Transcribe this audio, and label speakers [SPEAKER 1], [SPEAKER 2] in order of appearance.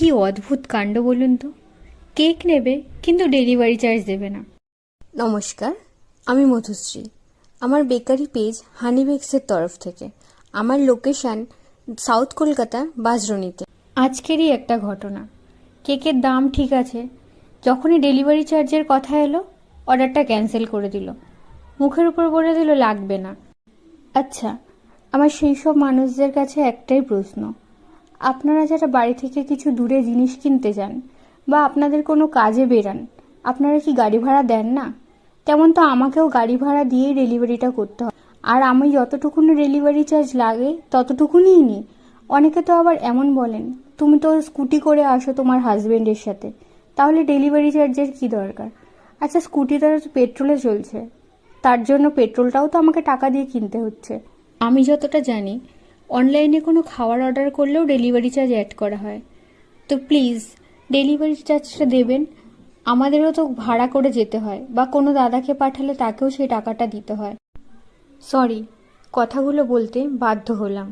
[SPEAKER 1] কি অদ্ভুত কাণ্ড বলুন তো। কেক নেবে কিন্তু ডেলিভারি চার্জ দেবে না।
[SPEAKER 2] নমস্কার, আমি মধুশ্রী। আমার বেকারি পেজ হানি বেকসের তরফ থেকে। আমার লোকেশান সাউথ কলকাতা বাঁশরণীতে।
[SPEAKER 1] আজকেরই একটা ঘটনা। কেকের দাম ঠিক আছে, যখনই ডেলিভারি চার্জের কথা এলো অর্ডারটা ক্যান্সেল করে দিল, মুখের উপর বলে দিল লাগবে না। আচ্ছা, আমার সেই সব মানুষদের কাছে একটাই প্রশ্ন, আপনারা যারা বাড়ি থেকে কিছু দূরে জিনিস কিনতে যান বা আপনাদের কোনো কাজে বেরান, আপনারা কি গাড়ি ভাড়া দেন না? তেমন তো আমাকেও গাড়ি ভাড়া দিয়েই ডেলিভারিটা করতে হয়, আর আমি যতটুকুনি ডেলিভারি চার্জ লাগে ততটুকুনিই নিই। অনেকে তো আবার এমন বলেন, তুমি তো স্কুটি করে আসো তোমার হাজবেন্ডের সাথে, তাহলে ডেলিভারি চার্জের কি দরকার? আচ্ছা, স্কুটিটা তো পেট্রোলে চলছে, তার জন্য পেট্রোলটাও তো আমাকে টাকা দিয়ে কিনতে হচ্ছে। আমি যতটা জানি অনলাইনে কোনো খাবার অর্ডার করলেও ডেলিভারি চার্জ অ্যাড করা হয়। তো প্লিজ ডেলিভারি চার্জটা দেবেন। আমাদেরও তো ভাড়া করে যেতে হয়, বা কোনো দাদাকে পাঠালে তাকেও সেই টাকাটা দিতে হয়। সরি, কথাগুলো বলতে বাধ্য হলাম।